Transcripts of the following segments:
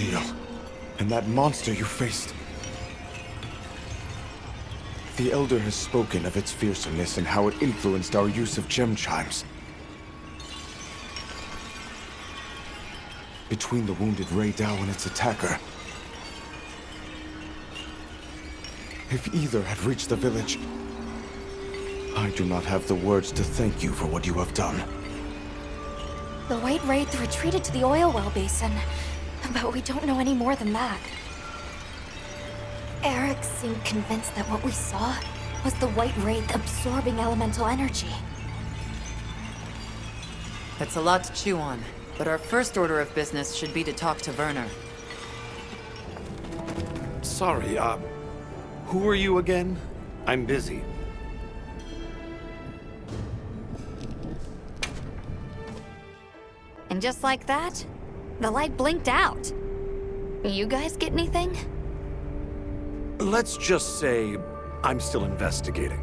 ordeal. And that monster you faced. The Elder has spoken of its fearsomeness and how it influenced our use of gem chimes. Between the wounded Rey Dao and its attacker, if either had reached the village, I do not have the words to thank you for what you have done. The White Wraith retreated to the oil well basin, but we don't know any more than that. Eric seemed convinced that what we saw was the White Wraith absorbing elemental energy. That's a lot to chew on, but our first order of business should be to talk to Werner. Sorry, who are you again? I'm busy. And just like that, the light blinked out. You guys get anything? Let's just say I'm still investigating.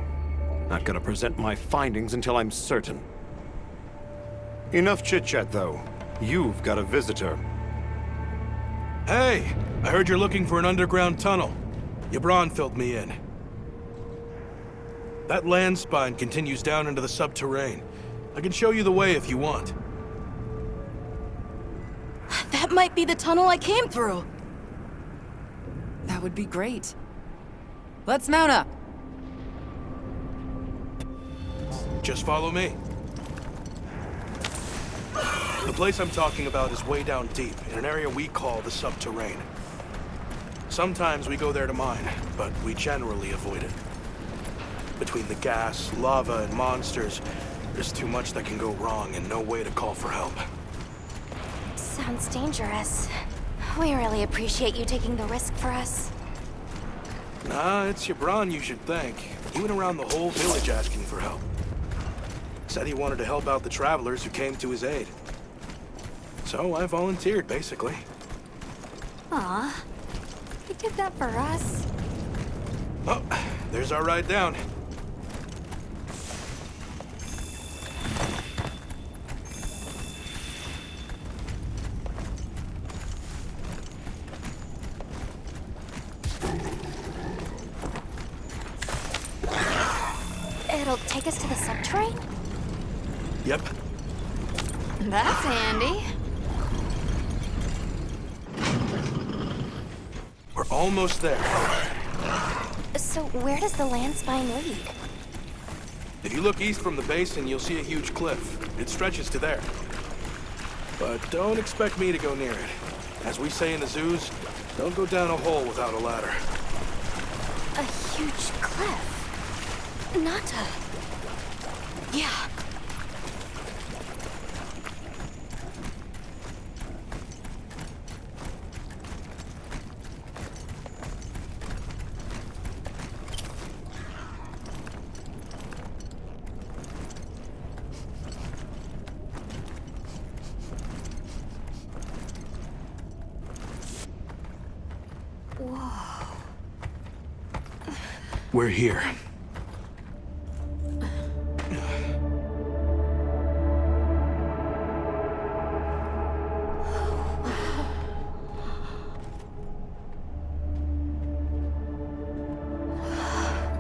Not gonna present my findings until I'm certain. Enough chit-chat, though. You've got a visitor. Hey, I heard you're looking for an underground tunnel. Yabron filled me in. That land spine continues down into the subterrane. I can show you the way if you want. That might be the tunnel I came through. That would be great. Let's mount up. Just follow me. The place I'm talking about is way down deep, in an area we call the subterrane. Sometimes we go there to mine, but we generally avoid it. Between the gas, lava, and monsters, there's too much that can go wrong and no way to call for help. Sounds dangerous. We really appreciate you taking the risk for us. Nah, it's Yabron you should thank. He went around the whole village asking for help. Said he wanted to help out the travelers who came to his aid. So I volunteered, basically. Aw, he did that for us. Oh, there's our ride down. It'll take us to the subterrane? Yep. That's handy. We're almost there. So where does the land spine lead? If you look east from the basin, you'll see a huge cliff. It stretches to there. But don't expect me to go near it. As we say in the zoos, don't go down a hole without a ladder. A huge cliff. Nata. Yeah. We're here.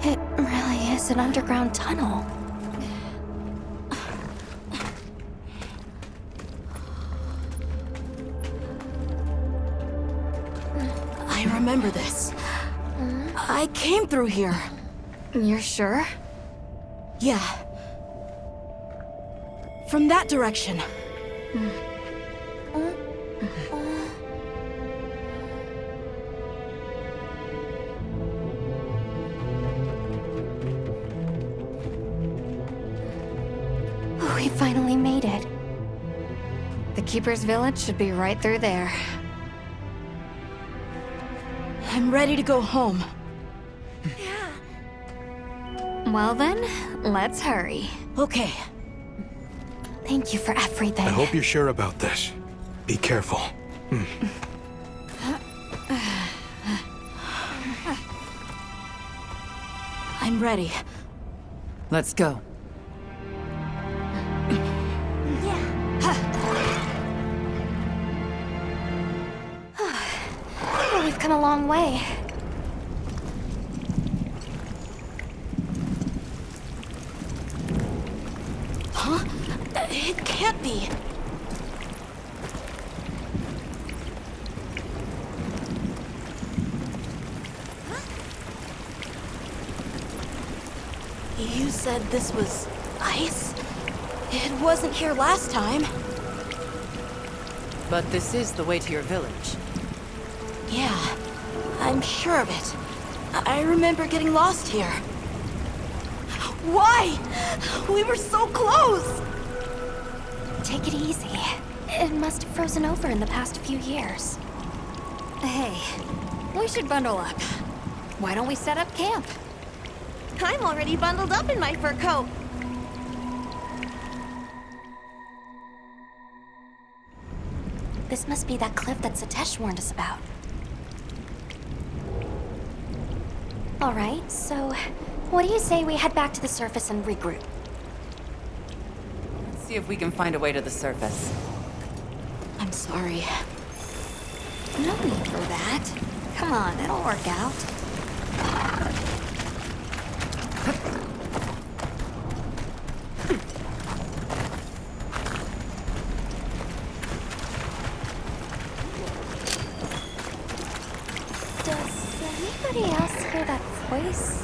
It really is an underground tunnel. I remember this. I came through here. You're sure? Yeah. From that direction. We finally made it. The Keeper's Village should be right through there. I'm ready to go home. Well then, let's hurry. Okay. Thank you for everything. I hope you're sure about this. Be careful. I'm ready. Let's go. We've come a long way. Huh? It can't be. You said this was ice? It wasn't here last time. But this is the way to your village. Yeah, I'm sure of it. I remember getting lost here. Why? We were so close! Take it easy. It must have frozen over in the past few years. Hey, we should bundle up. Why don't we set up camp? I'm already bundled up in my fur coat. This must be that cliff that Satesh warned us about. Alright, so what do you say we head back to the surface and regroup? Let's see if we can find a way to the surface. I'm sorry. No need for that. Come on, it'll work out. Does anybody else hear that voice?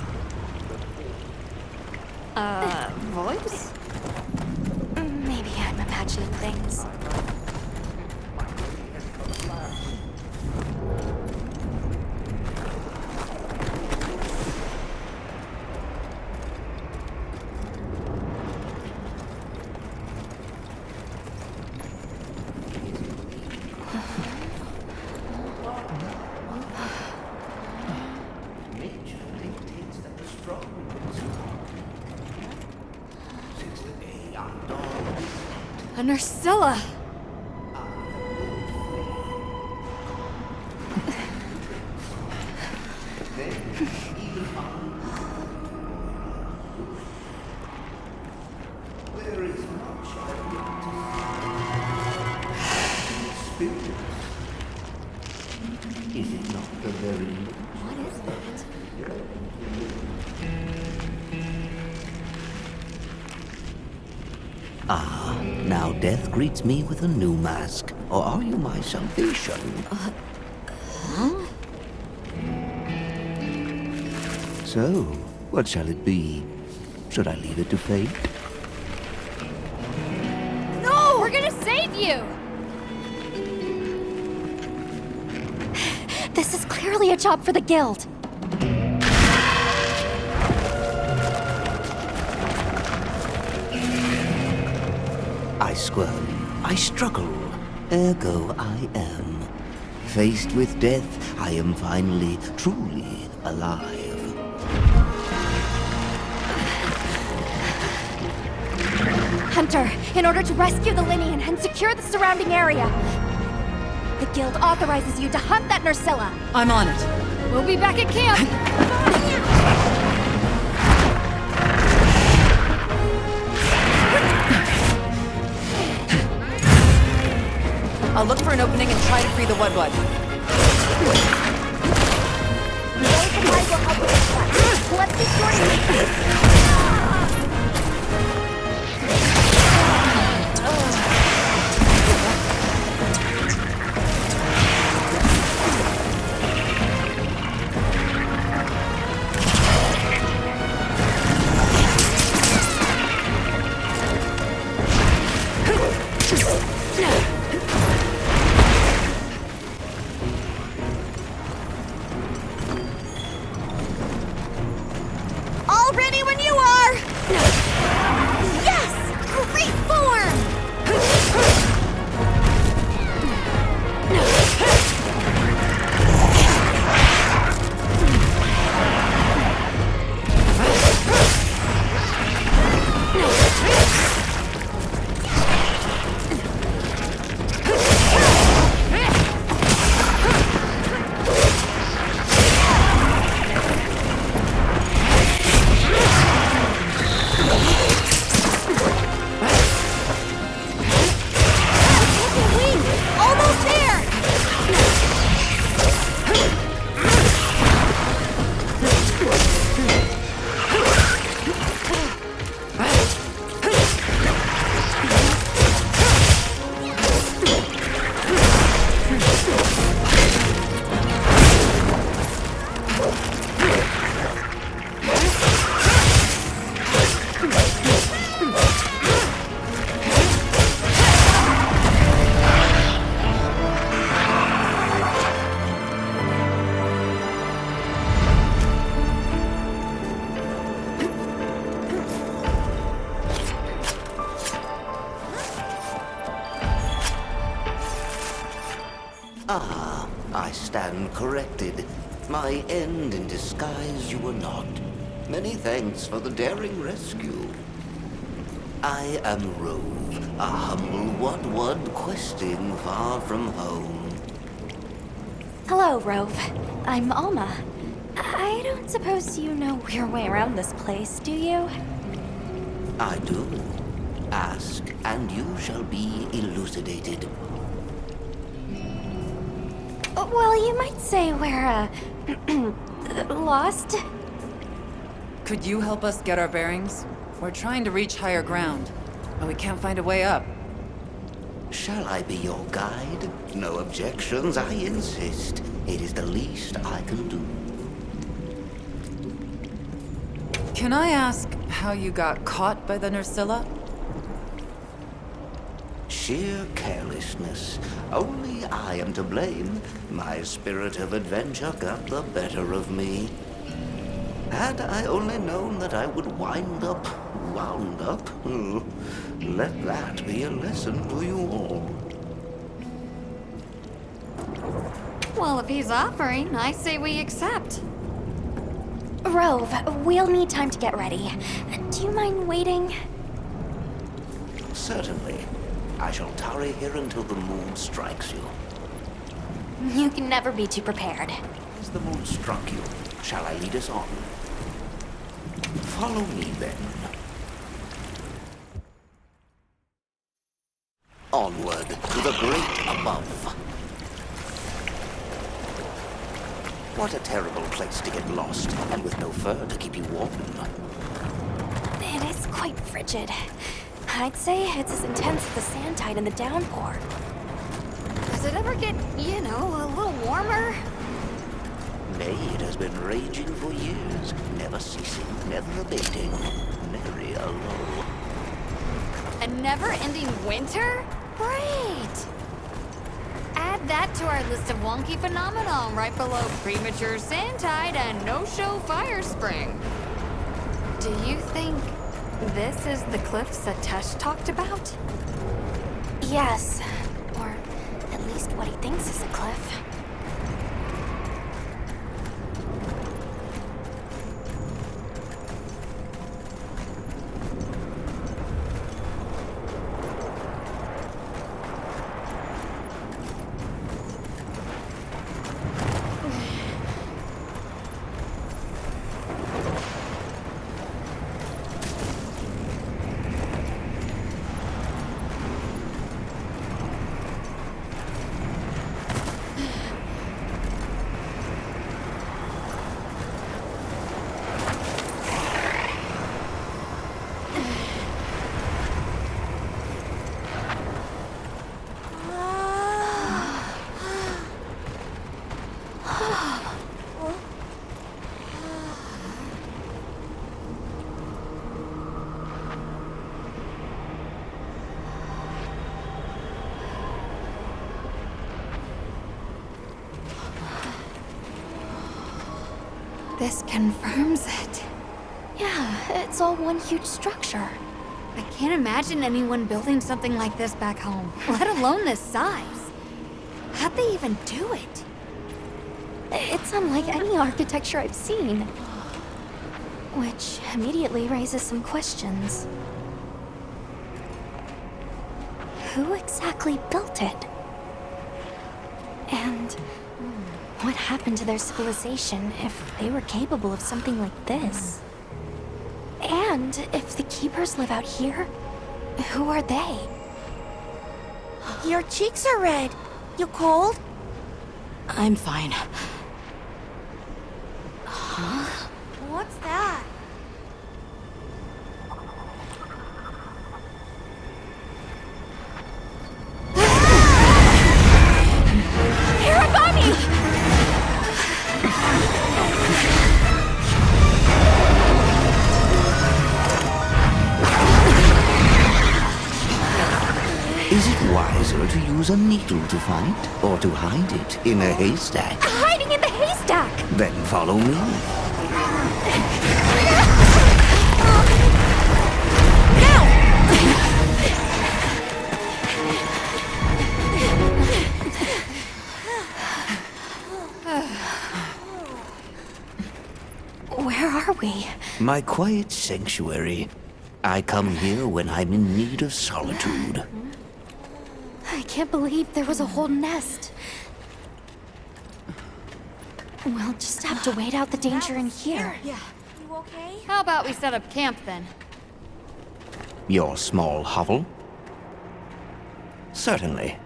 Voice? Maybe I'm imagining things. A Nursilla! Is it not the very What is that? Ah, now death greets me with a new mask. Or are you my salvation? So, what shall it be? Should I leave it to fate? No! We're gonna save you! This is clearly a job for the guild. I squirm, I struggle, ergo I am. Faced with death, I am finally, truly alive. Hunter, in order to rescue the Linian and secure the surrounding area, the guild authorizes you to hunt that Nursilla. I'm on it. We'll be back at camp. I'll look for an opening and try to free the Wudwud. Those supplies will help with this one. Let's be sure to meet All ready when you are! I stand corrected. My end in disguise you were not. Many thanks for the daring rescue. I am Rove, a humble what-one questing far from home. Hello, Rove. I'm Alma. I don't suppose you know your way around this place, do you? I do. Ask, and you shall be elucidated. Well, you might say we're, lost. Could you help us get our bearings? We're trying to reach higher ground, but we can't find a way up. Shall I be your guide? No objections, I insist. It is the least I can do. Can I ask how you got caught by the Nursilla? Sheer carelessness. Only I am to blame. My spirit of adventure got the better of me. Had I only known that I would wound up, let that be a lesson to you all. Well, if he's offering, I say we accept. Rove, we'll need time to get ready. Do you mind waiting? Certainly. I shall tarry here until the mood strikes you. You can never be too prepared. Has the mood struck you? Shall I lead us on? Follow me, then. Onward to the great above. What a terrible place to get lost, and with no fur to keep you warm. It is quite frigid. I'd say it's as intense as the sand tide in the downpour. Does it ever get, a little warmer? Nay, it has been raging for years, never ceasing, never abating. Nary a lull. A never-ending winter? Great! Add that to our list of wonky phenomenon right below premature sand tide and no-show fire spring. Do you think this is the cliffs that Tesh talked about? Yes, or at least what he thinks is a cliff. This confirms it. Yeah, it's all one huge structure. I can't imagine anyone building something like this back home, let alone this size. How'd they even do it? It's unlike any architecture I've seen. Which immediately raises some questions. Who exactly built it? And what happened to their civilization if they were capable of something like this? And if the Keepers live out here, who are they? Your cheeks are red. You cold? I'm fine. What's that? Hiragami! Is it wiser to use a needle to fight, or to hide it in a haystack? Hiding in the haystack! Then follow me. are we? My quiet sanctuary. I come here when I'm in need of solitude. I can't believe there was a whole nest. We'll just have to wait out the danger in here. Yeah. You okay? How about we set up camp then? Your small hovel? Certainly.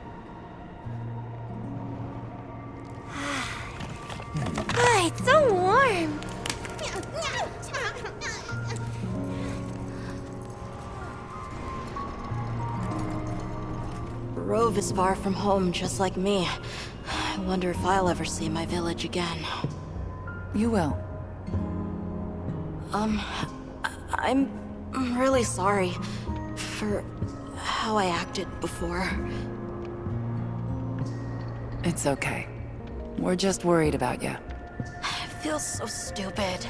Ah, it's so warm. Rove is far from home, just like me. I wonder if I'll ever see my village again. You will. I'm really sorry for how I acted before. It's okay. We're just worried about you. I feel so stupid.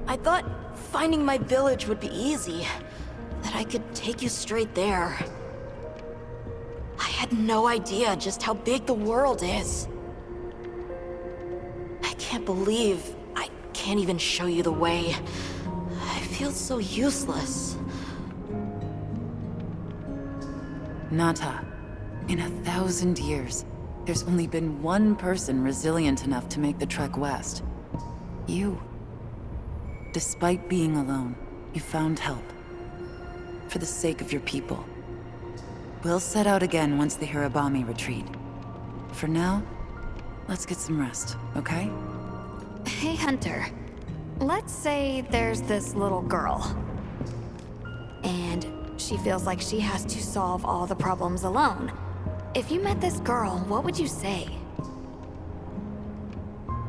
I thought finding my village would be easy. That I could take you straight there. I had no idea just how big the world is. I can't believe I can't even show you the way. I feel so useless. Nata, in 1,000 years, there's only been one person resilient enough to make the trek west. You. Despite being alone, you found help. For the sake of your people. We'll set out again once the Hirabami retreat. For now, let's get some rest, okay? Hey, Hunter. Let's say there's this little girl. And she feels like she has to solve all the problems alone. If you met this girl, what would you say?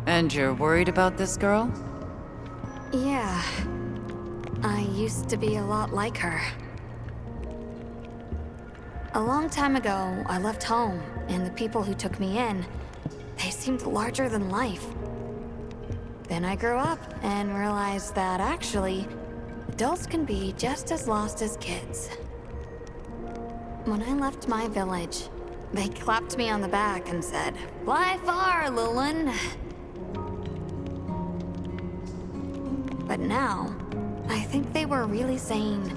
And you're worried about this girl? Yeah. I used to be a lot like her. A long time ago, I left home, and the people who took me in, they seemed larger than life. Then I grew up and realized that actually, adults can be just as lost as kids. When I left my village, they clapped me on the back and said, "Fly far, Lulin." But now, I think they were really saying,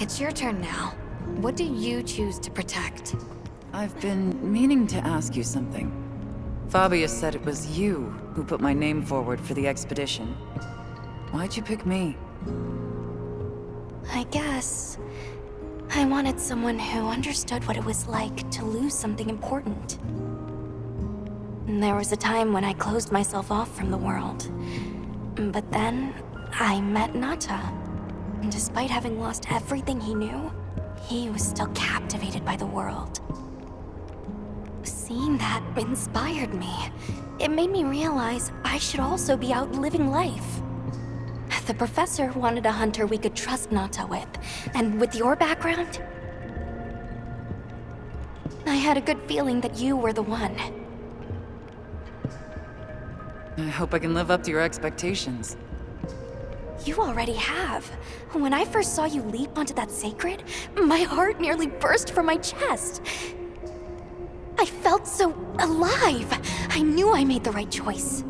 "It's your turn now. What do you choose to protect?" I've been meaning to ask you something. Fabius said it was you who put my name forward for the expedition. Why'd you pick me? I guess I wanted someone who understood what it was like to lose something important. There was a time when I closed myself off from the world. But then I met Nata. And despite having lost everything he knew, he was still captivated by the world. Seeing that inspired me. It made me realize I should also be out living life. The professor wanted a hunter we could trust Nata with, and with your background, I had a good feeling that you were the one. I hope I can live up to your expectations. You already have. When I first saw you leap onto that sacred, my heart nearly burst from my chest. I felt so alive. I knew I made the right choice.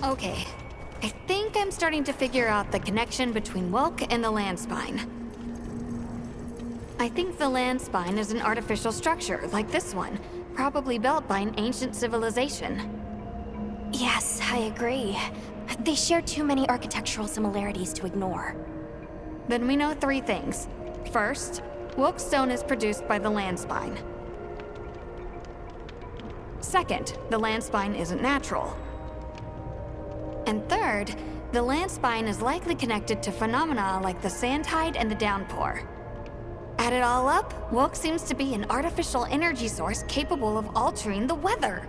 Okay, I think I'm starting to figure out the connection between Welk and the land spine. I think the land spine is an artificial structure, like this one, probably built by an ancient civilization. Yes, I agree. They share too many architectural similarities to ignore. Then we know three things. First, Welk stone is produced by the land spine. Second, the land spine isn't natural. And third, the land spine is likely connected to phenomena like the sand tide and the downpour. Add it all up, Welk seems to be an artificial energy source capable of altering the weather.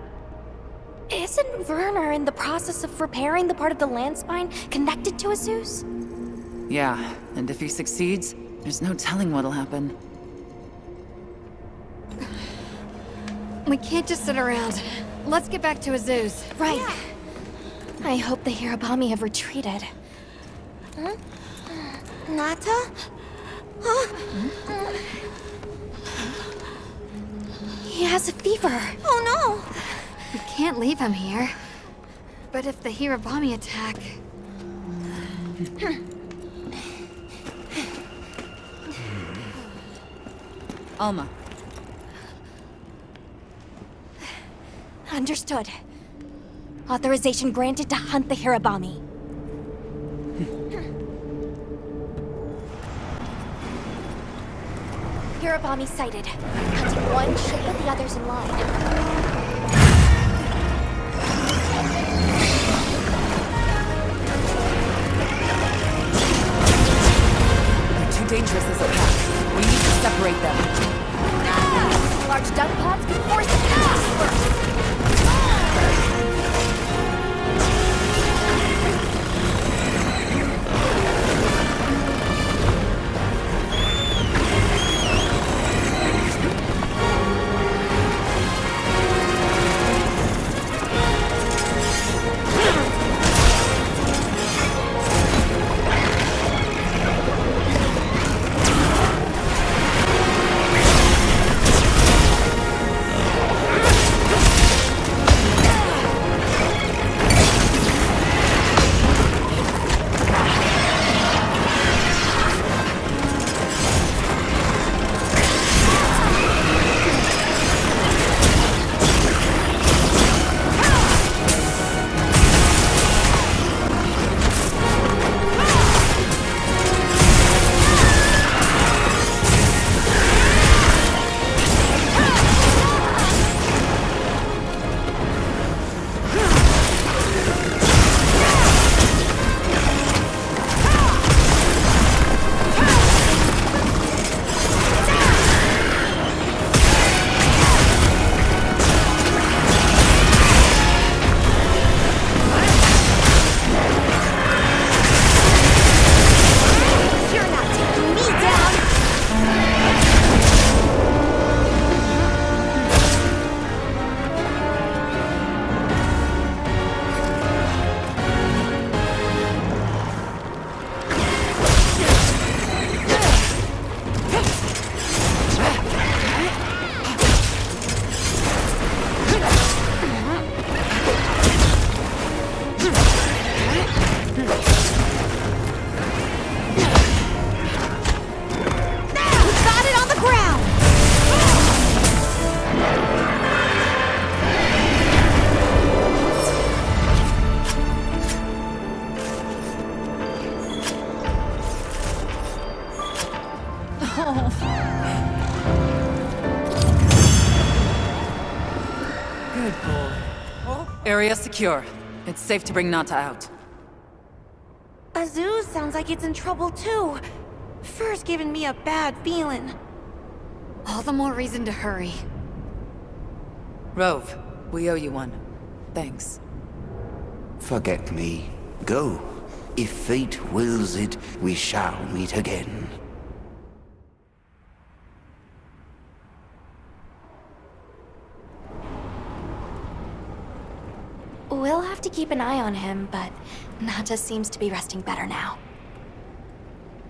Isn't Werner in the process of repairing the part of the land spine connected to Azuz? Yeah, and if he succeeds, there's no telling what'll happen. We can't just sit around. Let's get back to Azuz. Right. I hope the Hirabami have retreated. Huh? Nata? Huh? He has a fever. Oh We can't leave him here. But if the Hirabami attack... Alma, no! Understood. Authorization granted to hunt the Hirabami. Hirabami sighted. Hunting one should put the others in line. they're too dangerous as a pack. We need to separate them. Large dung pods can force it past. Good boy. Area secure. It's safe to bring Nata out. Azuz sounds like it's in trouble too. Fur's giving me a bad feeling. All the more reason to hurry. Rove, we owe you one. Thanks. Forget me. Go. If fate wills it, we shall meet again. We'll have to keep an eye on him, but Nata seems to be resting better now.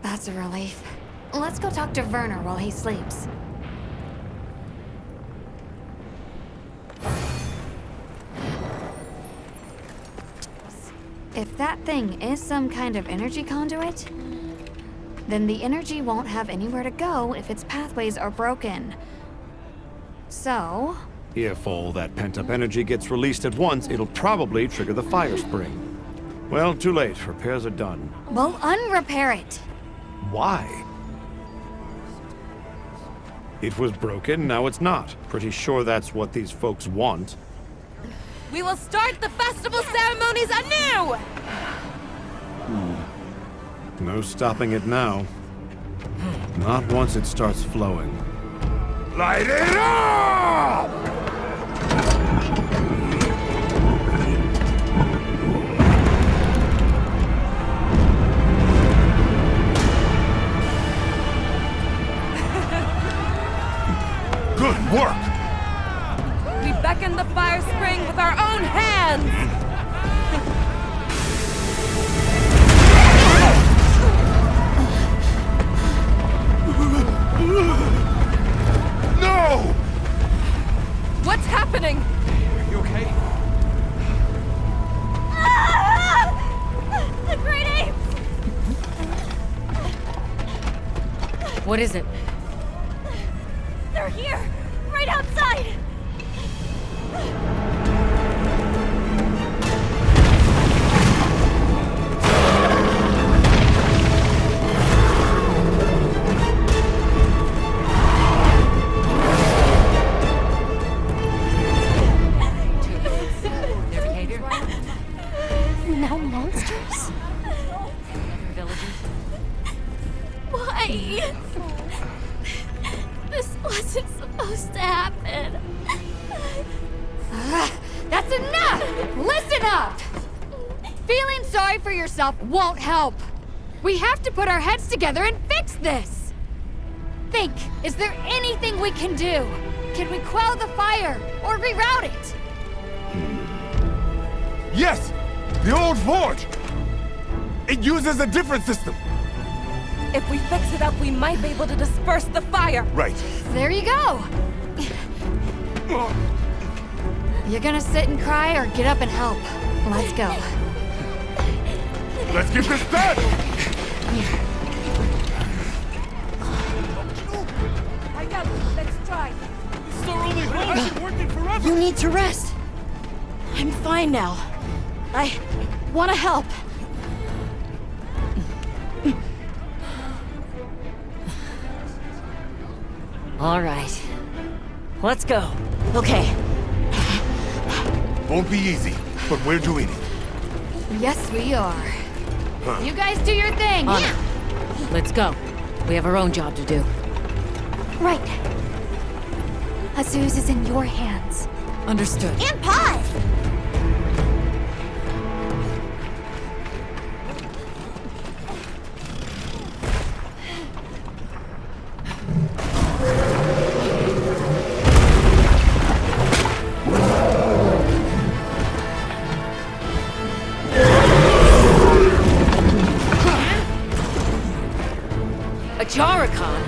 That's a relief. Let's go talk to Werner while he sleeps. If that thing is some kind of energy conduit, then the energy won't have anywhere to go if its pathways are broken. So... If all that pent-up energy gets released at once, it'll probably trigger the fire spring. Well, too late. Repairs are done. we'll unrepair it. Why? It was broken, now it's not. Pretty sure that's what these folks want. We will start the festival ceremonies anew! No stopping it now. Not once it starts flowing. Light it up! Good work! We beckon the fire spring with our own hands! No! What is it? They're here! Right outside! Their behavior? No monsters? Villagers? Why? This wasn't supposed to happen. That's enough! Listen up! Feeling sorry for yourself won't help. We have to put our heads together and fix this. Think, is there anything we can do? Can we quell the fire or reroute it? Yes! The old forge! It uses a different system! If we fix it up, we might be able to disperse the fire. Right. There you go. You're gonna sit and cry or get up and help. Let's go. Let's get this done! I got it. Let's try. You need to rest. I'm fine now. I want to help. All right. Let's go. Okay. Won't be easy, but we're doing it. Yes, we are. You guys do your thing. On it. Let's go. We have our own job to do. Right. Azuz is in your hands. Understood. And Paz! Ajarakan?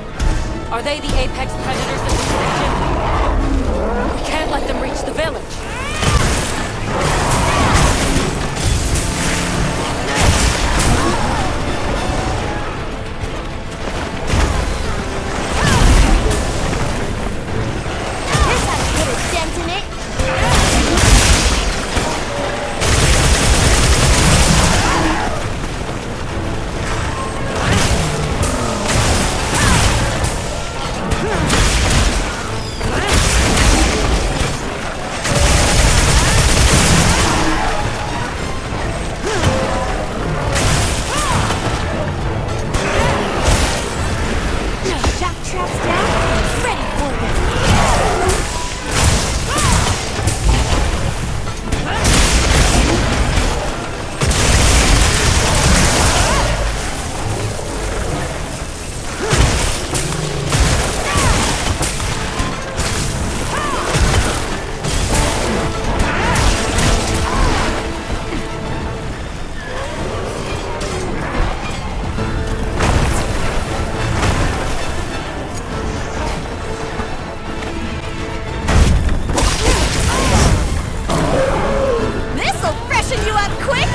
Are they the apex predators of this region? We can't let them reach the village. This has put a dent in it. Jack traps down, ready for them. This'll freshen you up quick!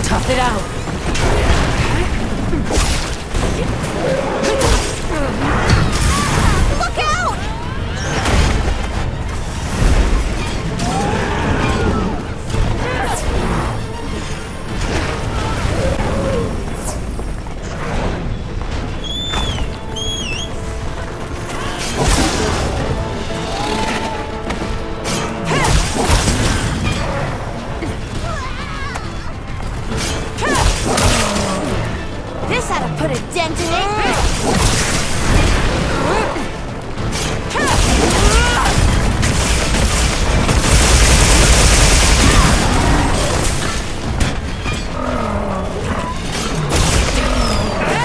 Tough it out. Look out! This ought to put a dent in it.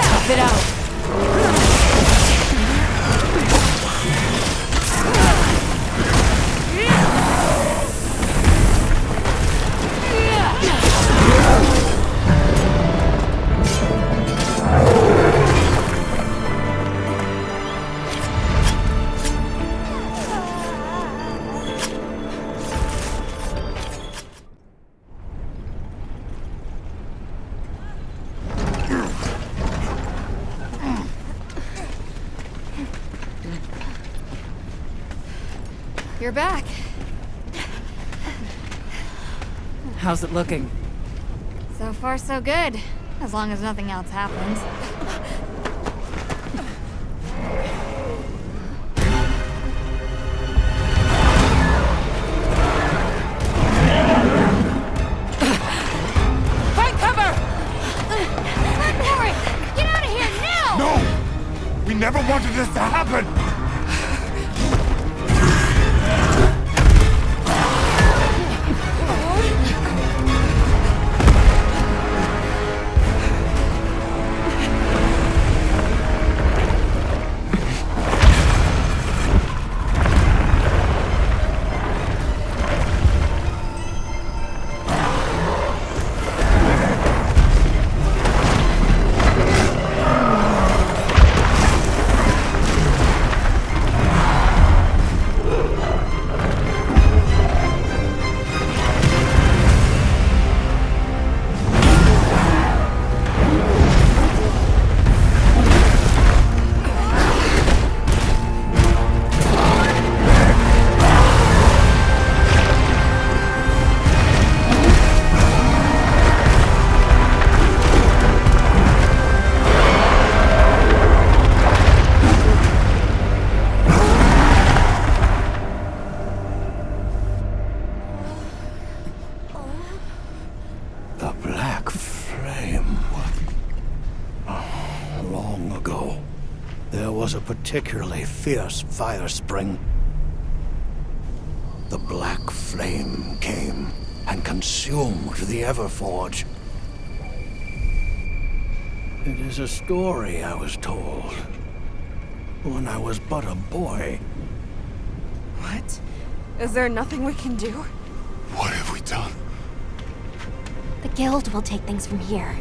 Tough it out. You're back. How's it looking? So far, so good. As long as nothing else happens. Find cover! Run for it! Get out of here now! No! We never wanted this to happen! The Black Flame. Long ago, there was a particularly fierce fire spring. The Black Flame came and consumed the Everforge. It is a story I was told when I was but a boy. What? Is there nothing we can do? What have we done? The guild will take things from here.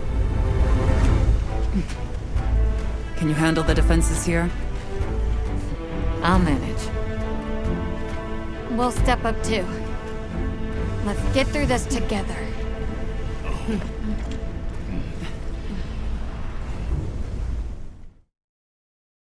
Can you handle the defenses here? I'll manage. We'll step up too. Let's get through this together.